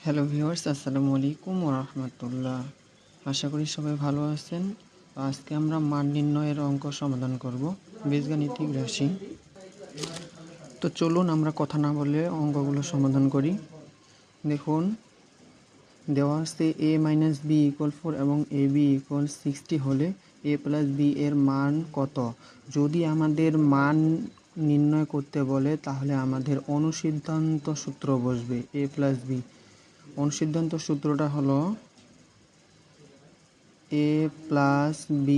Hello viewers, আসসালামু আলাইকুম ওয়া রাহমাতুল্লাহ। আশা করি সবাই ভালো আছেন। তো আজকে আমরা মান নির্ণয়ের অঙ্ক সমাধান করব, বীজগাণিতিক রাশি। তো চলুন আমরা কথা না বলে অঙ্কগুলো সমাধান করি। দেখুন, দেওয়া আছে a - b = 4 এবং ab = 60 হলে a + b এর মান কত। যদি আমাদের মান নির্ণয় করতে বলে তাহলে আমাদের অনুসিদ্ধান্ত সূত্র বসবে a + b। অনুসিদ্ধান্ত সূত্রটা হলো a + b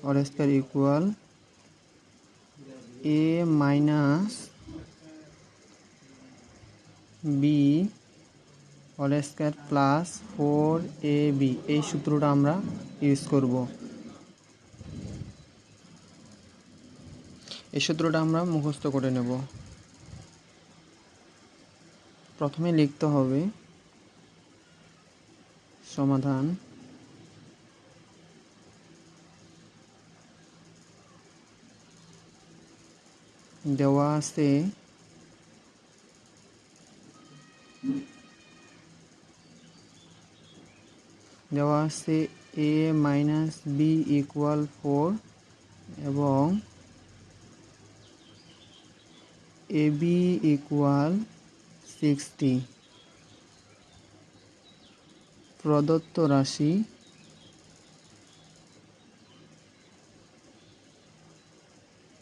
whole square equal a - b whole square plus 4ab। এই সূত্রটা আমরা ইউজ করব। এই সূত্রটা আমরা মুখস্থ করে নেব। প্রথমে লিখতে হবে সমাধান। দেওয়া আছে a - b = 4 এবং ab = 60।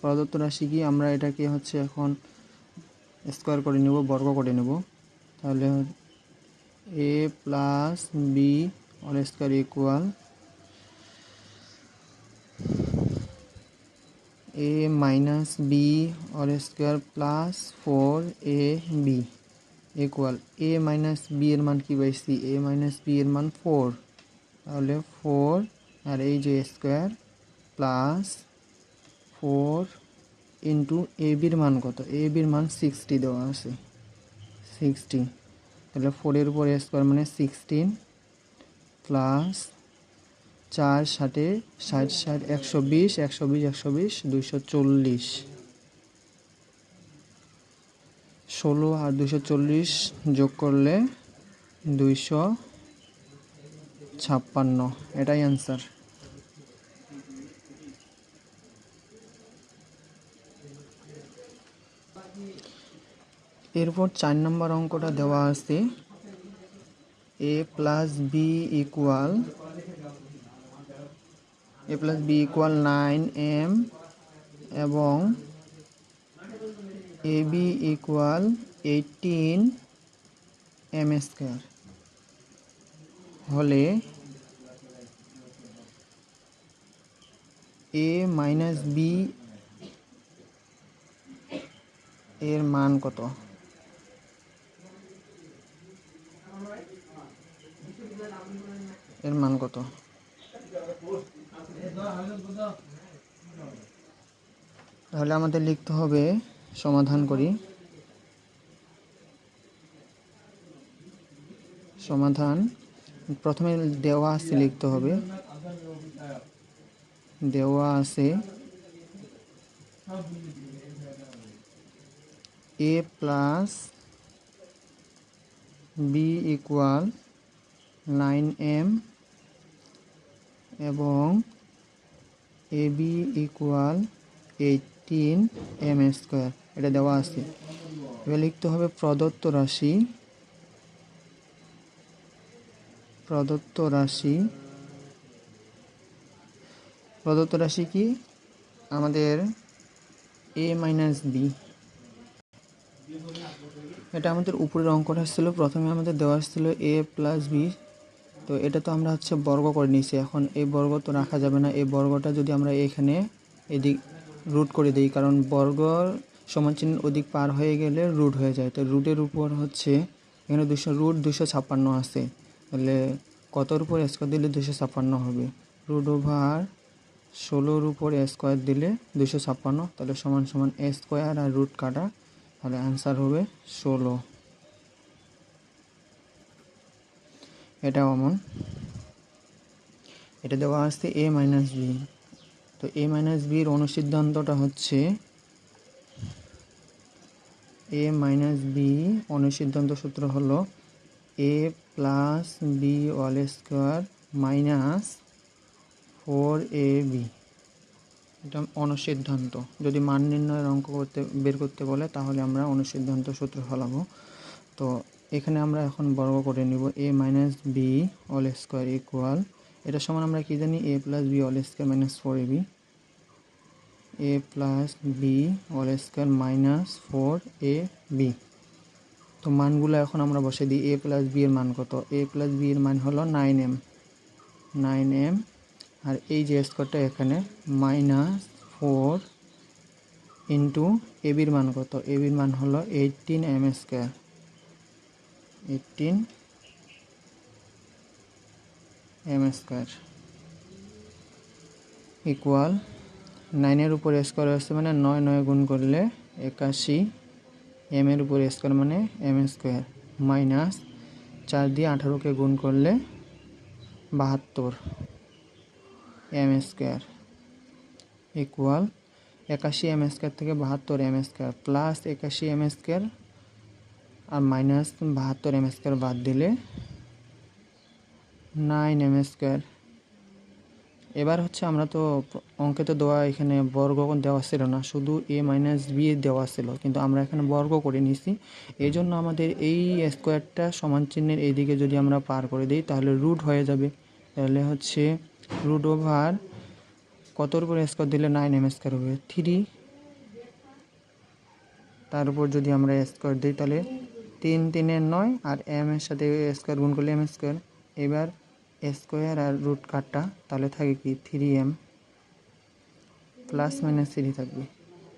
প্রদত্ত রাশি কি আমরা এটাকে এখন স্কয়ার করে নেব, বর্গ করে নেব। তাহলে a + b whole square equal a - b whole square plus 4ab equal a - b এর মান কি পাইছি, a - b এর মান 4। তাহলে 4 আর এই যে স্কয়ার প্লাস 4 ইন্টু ab এর মান কত, ab এর মান 60 দেওয়া আছে, 60। তাহলে 4 এর উপর স্কয়ার মানে 16 প্লাস 4 ষাটে 60 60 120 120 120 240। 16 আর 240 যোগ করলে 256। এটাই অ্যান্সার। এরপর 4 নম্বর অঙ্কটা দেওয়া আছে a + b = 9m এবং ab = 18m² হলে a - b এর মান কত। তাহলে আমাদের লিখতে হবে, সমাধান করি। সমাধান প্রথমে দেওয়া আছে লিখতে হবে, দেওয়া আছে a + b = 9m এবং ab = 18m²। এটা দেওয়া আছে। এবার লিখতে হবে প্রদত্ত রাশি কি আমাদের a - b। এটা আমাদের উপরের অঙ্কটা ছিল। প্রথমে আমাদের দেওয়া ছিল a + b, তো এটা তো আমরা বর্গ করে নিয়েছি। এখন এই বর্গ তো রাখা যাবে না, এই বর্গটা যদি আমরা এখানে এদিক রুট করে দিই, কারণ বর্গ সমানচিহ্ন ওদিক পার হয়ে গেলে রুট হয়ে যায়। তো রুটের উপর এখানে 256 আছে, তাহলে কতর উপর স্কয়ার দিলে 256 হবে, √16 উপর স্কয়ার দিলে 256, তাহলে সমান সমান a স্কয়ার আর রুট কাটা, তাহলে অ্যান্সার হবে 16। এটা অমন। এটা দেওয়া আছে a - b। তো a - b এর অনুসিদ্ধান্তটা হচ্ছে a - b অনুসিদ্ধান্ত সূত্র হলো a a plus b whole square minus 4ab। এটা অনুসিদ্ধান্ত। যদি মান নির্ণয়ের অঙ্ক বের করতে বলে তাহলে আমরা অনুসিদ্ধান্ত সূত্র ফলাবো। তো এখানে আমরা এখন বর্গ করে নিব a minus b whole square equal, এটা সমান আমরা কি জানি, a plus b whole square minus 4ab, a plus b whole square minus 4ab। তো মানগুলো এখন আমরা বসে দিই। a প্লাস বি এর মান কত? a প্লাস বি এর মান হলো 9m, আর এই যে স্কোয়ারটা এখানে মাইনাস 4 ইন্টু এবির মান কত? এবির মান হলো 18m square, 18m square equal 9-এর উপর স্কোয়ার আসছে মানে 9 গুণ করলে 81, m এর উপর স্কোয়ার মানে m স্কোয়ার, মাইনাস 4 দিয়ে 18কে গুণ করলে 72 m square equal 81 m square থেকে 72 m square plus 81 m square আর মাইনাস 72 m স্কোয়ার বাদ দিলে 9m স্কোয়ার। এবার হচ্ছে আমরা তো অঙ্কে তো দেওয়া, এখানে বর্গ দেওয়া ছিল না, শুধু a মাইনাস বি দেওয়া ছিল, কিন্তু আমরা এখানে বর্গ করে নিছি। এই জন্য আমাদের এই স্কোয়ারটা সমান চিহ্নের এইদিকে যদি আমরা পার করে দিই তাহলে রুট হয়ে যাবে। তাহলে হচ্ছে রুট ওভার কতর উপর স্কোয়ার দিলে 9m স্কোয়ার হবে 3, তার উপর যদি আমরা স্কোয়ার দিই তাহলে 3×3=9 আর m এর সাথে স্কোয়ার গুণ করলে m স্কোয়ার। এবার স্কোয়ার আর রুট কাটটা, তাহলে থাকে কি 3m প্লাস মাইনাস 3 থাকবে।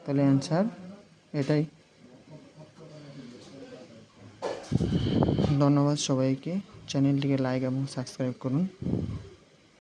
তাহলে অ্যান্সার এটাই। ধন্যবাদ সবাইকে। চ্যানেলটিকে লাইক এবং সাবস্ক্রাইব করুন।